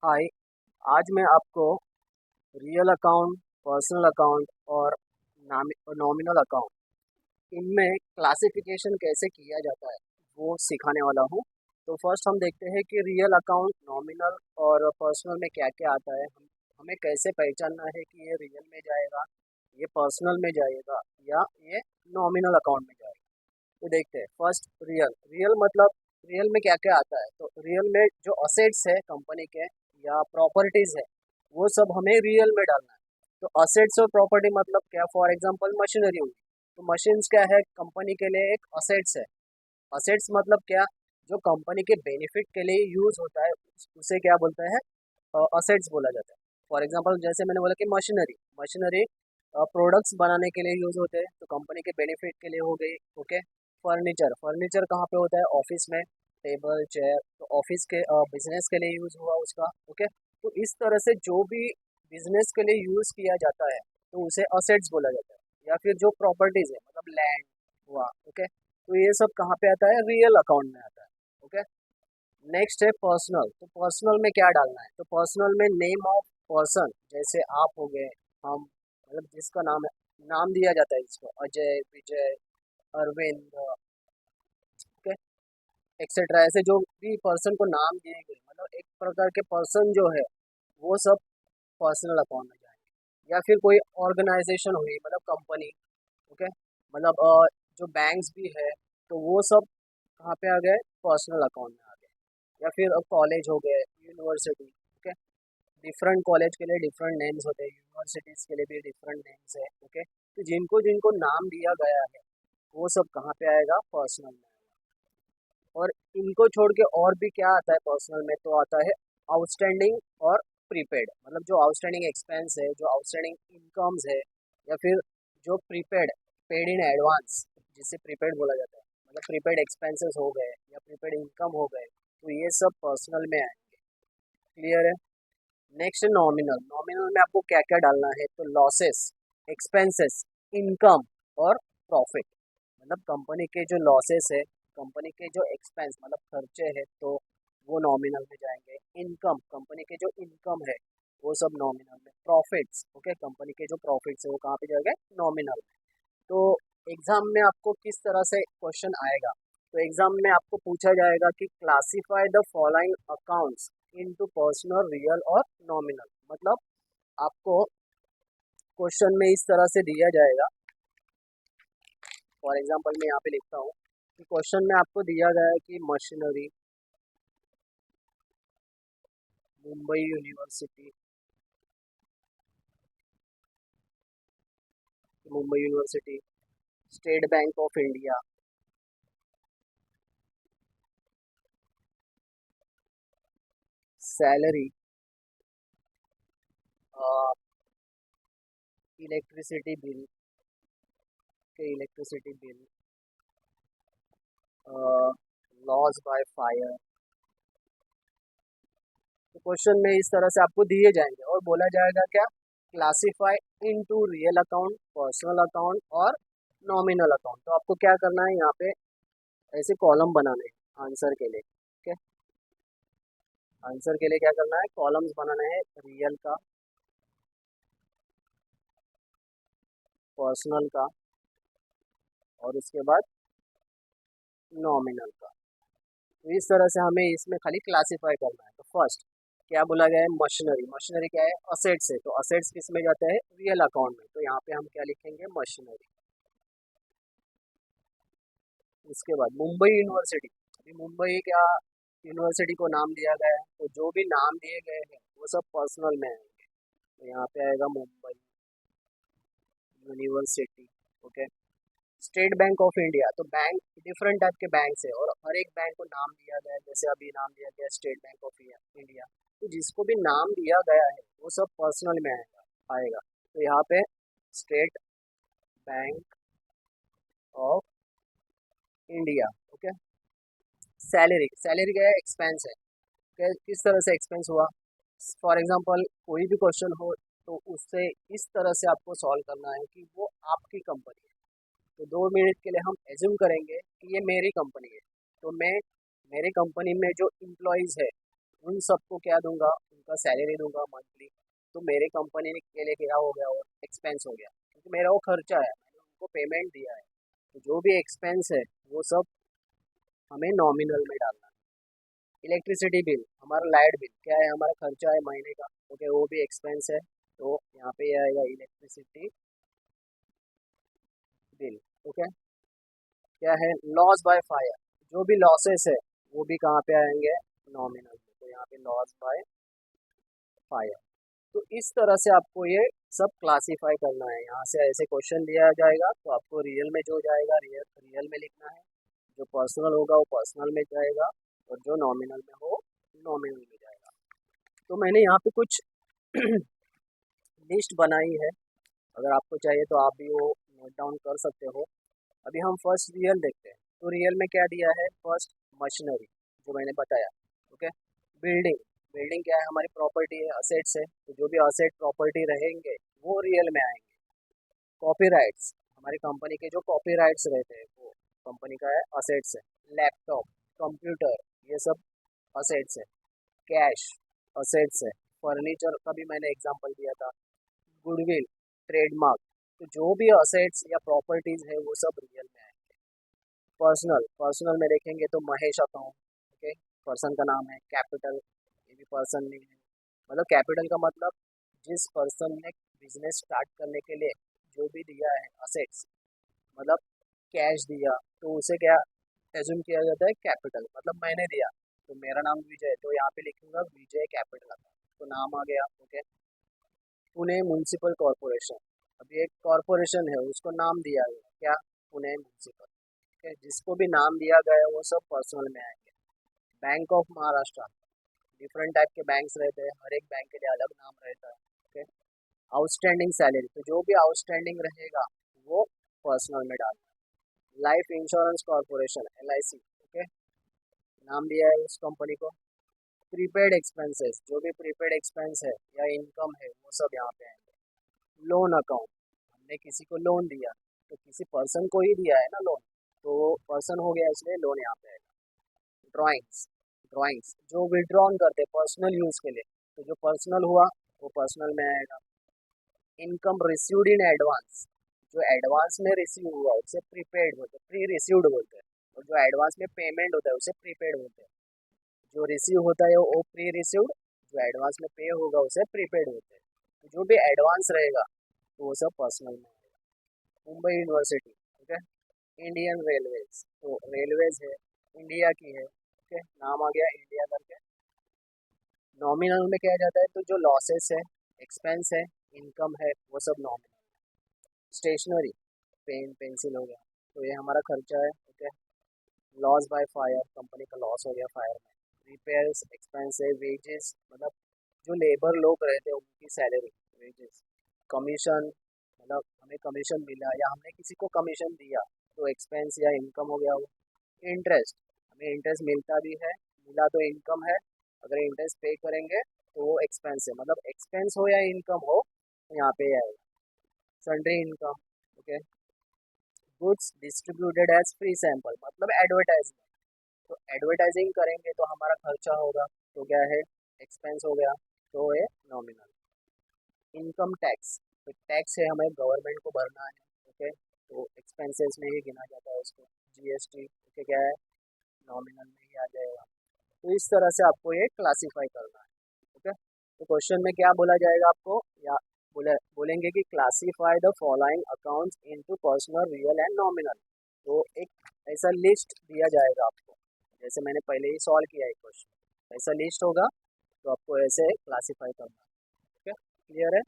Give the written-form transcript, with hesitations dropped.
हाय। आज मैं आपको रियल अकाउंट, पर्सनल अकाउंट और नॉमिनल अकाउंट इनमें क्लासिफिकेशन कैसे किया जाता है वो सिखाने वाला हूँ। तो फर्स्ट हम देखते हैं कि रियल अकाउंट, नॉमिनल और पर्सनल में क्या क्या आता है। हमें कैसे पहचानना है कि ये रियल में जाएगा, ये पर्सनल में जाएगा या ये नॉमिनल अकाउंट में जाएगा। तो देखते हैं फर्स्ट रियल। रियल मतलब रियल में क्या क्या आता है। तो रियल में जो असेट्स है कंपनी के या प्रॉपर्टीज है वो सब हमें रियल में डालना है। तो असेट्स और प्रॉपर्टी मतलब क्या, फॉर एग्जांपल मशीनरी हुई, तो मशीन्स क्या है कंपनी के लिए एक असेट्स है। असेट्स मतलब क्या, जो कंपनी के बेनिफिट के लिए यूज होता है उसे क्या बोलते हैं, असेट्स बोला जाता है। फॉर एग्जांपल जैसे मैंने बोला कि मशीनरी मशीनरी प्रोडक्ट्स बनाने के लिए यूज होते हैं, तो कंपनी के बेनिफिट के लिए हो गई। ओके। फर्नीचर फर्नीचर कहाँ पे होता है, ऑफिस में, टेबल चेयर, तो ऑफिस के बिजनेस के लिए यूज हुआ उसका। ओके। तो इस तरह से जो भी बिजनेस के लिए यूज किया जाता है तो उसे असेट्स बोला जाता है। या फिर जो प्रॉपर्टीज है मतलब लैंड हुआ। ओके। तो ये सब कहाँ पे आता है, रियल अकाउंट में आता है। ओके। नेक्स्ट है पर्सनल। तो पर्सनल में क्या डालना है, तो पर्सनल में नेम ऑफ पर्सन, जैसे आप हो गए, हम, मतलब जिसका नाम है, नाम दिया जाता है जिसको, अजय, विजय, अरविंद, ओके, एक्सेट्रा, ऐसे जो भी पर्सन को नाम दिए गए, मतलब एक प्रकार के पर्सन जो है वो सब पर्सनल अकाउंट में जाएंगे। या फिर कोई ऑर्गेनाइजेशन हुई मतलब कंपनी। ओके। मतलब जो बैंक्स भी है तो वो सब कहाँ पे आ गए, पर्सनल अकाउंट में आ गए। या फिर कॉलेज हो गए, यूनिवर्सिटी। ओके। डिफरेंट कॉलेज के लिए डिफरेंट नेम्स होते हैं, यूनिवर्सिटीज़ के लिए भी डिफरेंट नेम्स है। ओके। तो जिनको जिनको नाम दिया गया है वो सब कहाँ पे आएगा, पर्सनल में आएगा। और इनको छोड़ के और भी क्या आता है पर्सनल में, तो आता है आउटस्टैंडिंग और प्रीपेड। मतलब जो आउटस्टैंडिंग एक्सपेंस है, जो आउटस्टैंडिंग इनकम्स है, या फिर जो प्रीपेड, पेड इन एडवांस, जिसे प्रीपेड बोला जाता है, मतलब प्रीपेड एक्सपेंसेस हो गए या प्रीपेड इनकम हो गए, तो ये सब पर्सनल में आएंगे। क्लियर है। नेक्स्ट है नॉमिनल। नॉमिनल में आपको क्या क्या डालना है, तो लॉसेस, एक्सपेंसेस, इनकम और प्रॉफिट। मतलब कंपनी के जो लॉसेस है, कंपनी के जो एक्सपेंस मतलब खर्चे हैं, तो वो नॉमिनल में जाएंगे। इनकम, कंपनी के जो इनकम है वो सब नॉमिनल में। प्रॉफिट्स, ओके, कंपनी के जो प्रॉफिट्स है वो कहाँ पे जाएंगे, नॉमिनल में। तो एग्जाम में आपको किस तरह से क्वेश्चन आएगा, तो एग्जाम में आपको पूछा जाएगा कि classify the following accounts into personal, real और नॉमिनल। मतलब आपको क्वेश्चन में इस तरह से दिया जाएगा। फॉर एग्जांपल मैं यहाँ पे लिखता हूँ कि क्वेश्चन में आपको दिया गया है कि machinery, Mumbai university, Mumbai university, state bank of India, salary, electricity bill के electricity bill, loss by fire. तो क्वेश्चन में इस तरह से आपको दिए जाएंगे और बोला जाएगा क्या, classify into real account, personal account और नॉमिनल अकाउंट। तो आपको क्या करना है, यहाँ पे ऐसे कॉलम बनाने हैं आंसर के लिए। ठीक है। आंसर के लिए क्या करना है, कॉलम्स बनाना है, रियल का, पर्सनल का और उसके बाद नॉमिनल का। तो इस तरह से हमें इसमें खाली क्लासिफाई करना है। तो फर्स्ट क्या बोला गया है, मशीनरी। मशीनरी क्या है, असेट्स है, तो असेट्स किस में जाता है, रियल अकाउंट में। तो यहाँ पे हम क्या लिखेंगे, मशीनरी। उसके बाद मुंबई यूनिवर्सिटी। अभी मुंबई क्या यूनिवर्सिटी को नाम दिया गया है, तो जो भी नाम दिए गए हैं वो सब पर्सनल में आएंगे। तो यहाँ पे आएगा Mumbai university. Okay. State bank of India, तो बैंक डिफरेंट टाइप के बैंक है और हर एक बैंक को नाम दिया गया है। जैसे अभी नाम दिया गया स्टेट बैंक ऑफ इंडिया, तो जिसको भी नाम दिया गया है वो सब पर्सनल में आएगा। तो यहाँ पे state bank of India. Okay. Salary, salary क्या है, एक्सपेंस है। किस तरह से एक्सपेंस हुआ, फॉर एग्जांपल कोई भी क्वेश्चन हो तो उससे इस तरह से आपको सॉल्व करना है कि वो आपकी कंपनी है। तो 2 मिनट के लिए हम एज्यूम करेंगे कि ये मेरी कंपनी है। तो मैं मेरे कंपनी में जो इम्प्लॉयज़ है उन सबको क्या दूंगा, उनका सैलरी दूंगा मंथली, तो मेरे कंपनी के लिए क्या हो गया, वो एक्सपेंस हो गया, क्योंकि मेरा वो खर्चा है, मैंने उनको पेमेंट दिया है। तो जो भी एक्सपेंस है वो सब हमें नॉमिनल में डालना है। इलेक्ट्रिसिटी बिल, हमारा लाइट बिल क्या है, हमारा खर्चा है महीने का, ओके, वो भी एक्सपेंस है, तो यहाँ पे ये आएगा इलेक्ट्रिसिटी बिल। ओके, क्या है, लॉस बाय फायर, जो भी लॉसेस है वो भी कहाँ पे आएंगे, नॉमिनल में, तो यहाँ पे लॉस बाय फायर। तो इस तरह से आपको ये सब क्लासीफाई करना है। यहाँ से ऐसे क्वेश्चन दिया जाएगा तो आपको रियल में जो जाएगा रियल रियल में लिखना है, जो पर्सनल होगा वो पर्सनल में जाएगा, और जो नॉमिनल में हो नॉमिनल में जाएगा। तो मैंने यहाँ पे कुछ लिस्ट बनाई है, अगर आपको चाहिए तो आप भी वो नोट डाउन कर सकते हो। अभी हम फर्स्ट रियल देखते हैं। तो रियल में क्या दिया है, फर्स्ट मशीनरी, जो मैंने बताया, ओके। बिल्डिंग, बिल्डिंग क्या है, हमारी प्रॉपर्टी है, असेट्स है, तो जो भी असेट प्रॉपर्टी रहेंगे वो रियल में आएंगे। कॉपीराइट्स, हमारी कंपनी के जो कॉपीराइट्स रहते हैं वो कंपनी का है, असेट्स है। लैपटॉप, कंप्यूटर, ये सब असेट्स है। कैश, असेट्स है। फर्नीचर का भी मैंने एग्जांपल दिया था। गुडविल, ट्रेडमार्क, तो जो भी असेट्स या प्रॉपर्टीज है वो सब रियल में आएंगे। पर्सनल, पर्सनल में देखेंगे तो महेश अकाउंट, ओके, पर्सन का नाम है। कैपिटल, ये भी पर्सन नहीं है, मतलब कैपिटल का मतलब जिस पर्सन ने बिजनेस स्टार्ट करने के लिए जो भी दिया है असेट्स, मतलब कैश दिया, तो उसे क्या एज्यूम किया जाता है, कैपिटल, मतलब मैंने दिया, तो मेरा नाम विजय है, तो यहाँ पे लिखूंगा विजय कैपिटल अकाउंट, तो नाम आ गया, ओके। पुणे म्यूनसिपल कॉरपोरेशन, अभी एक कॉरपोरेशन है उसको नाम दिया गया, क्या, पुणे म्यूनसिपल, ओके। जिसको भी नाम दिया गया है वो सब पर्सनल में आएंगे। Bank of Maharashtra, different type के बैंक्स रहते हैं, हर एक बैंक के लिए अलग नाम रहता है, ओके। आउटस्टैंडिंग सैलरी, तो जो भी आउटस्टैंडिंग रहेगा वो पर्सनल में डालना है। Life insurance corporation, LIC, okay, नाम दिया है उस कंपनी को। प्रीपेड एक्सपेंसेस, जो भी प्रीपेड एक्सपेंस है या इनकम है वो सब यहाँ पे आएंगे। लोन अकाउंट, हमने किसी को लोन दिया, तो किसी पर्सन को ही दिया है ना लोन, तो वो पर्सन हो गया, इसलिए लोन यहाँ पे आएगा। ड्राइंग्स, ड्राइंग्स जो विड्रॉन करते हैं पर्सनल यूज़ के लिए, तो जो पर्सनल हुआ वो पर्सनल में आएगा। इनकम रिसीव्ड इन एडवांस, जो एडवांस में रिसीव हुआ उसे प्रीपेड बोलते हैं, प्री रिसीव्ड बोलते हैं, और जो एडवांस में पेमेंट होता है उसे प्रीपेड बोलते हैं। जो रिसीव होता है वो प्री रिसीव्ड, जो एडवांस में पे होगा उसे प्रीपेड होते हैं। तो जो भी एडवांस रहेगा तो वो सब पर्सनल में आएगा। Mumbai university, okay. Indian railways, तो रेलवेज है, इंडिया की है, ओके, नाम आ गया इंडिया करके। नॉमिनल में क्या जाता है, तो जो लॉसेस है, एक्सपेंस है, इनकम है, वो सब नॉमिनल। स्टेशनरी, पेन पेंसिल हो गया, तो ये हमारा खर्चा है, okay. Loss by fire, company का लॉस हो गया फायर में। रिपेयर्स एक्सपेंस है। वेजेस, मतलब जो लेबर लोग रहते हैं उनकी सैलरी, वेजेस। कमीशन, मतलब हमें कमीशन मिला या हमने किसी को कमीशन दिया, तो एक्सपेंस या इनकम हो गया वो। इंटरेस्ट, हमें इंटरेस्ट मिलता भी है, मिला तो इनकम है, अगर इंटरेस्ट पे करेंगे तो वो एक्सपेंस है, मतलब एक्सपेंस हो या इनकम हो तो यहाँ पे आएगा। Sundry income, okay. Goods distributed as free sample, मतलब एडवर्टाइजमेंट, तो एडवर्टाइजिंग करेंगे तो हमारा खर्चा होगा, तो क्या है, एक्सपेंस हो गया, तो ये नॉमिनल। इनकम टैक्स, तो टैक्स है, हमें गवर्नमेंट को भरना है, ओके, तो एक्सपेंसेस में ही गिना जाता है उसको। GST, ओके, क्या है, नॉमिनल में ही आ जाएगा। तो इस तरह से आपको ये क्लासीफाई करना है, ओके। तो क्वेश्चन में क्या बोला जाएगा आपको, या बोलेंगे कि classify the following accounts into personal, real and nominal. तो एक ऐसा लिस्ट दिया जाएगा आपको, जैसे मैंने पहले ही सॉल्व किया है क्वेश्चन, ऐसा लिस्ट होगा, तो आपको ऐसे क्लासीफाई करना है, ओके, क्लियर है।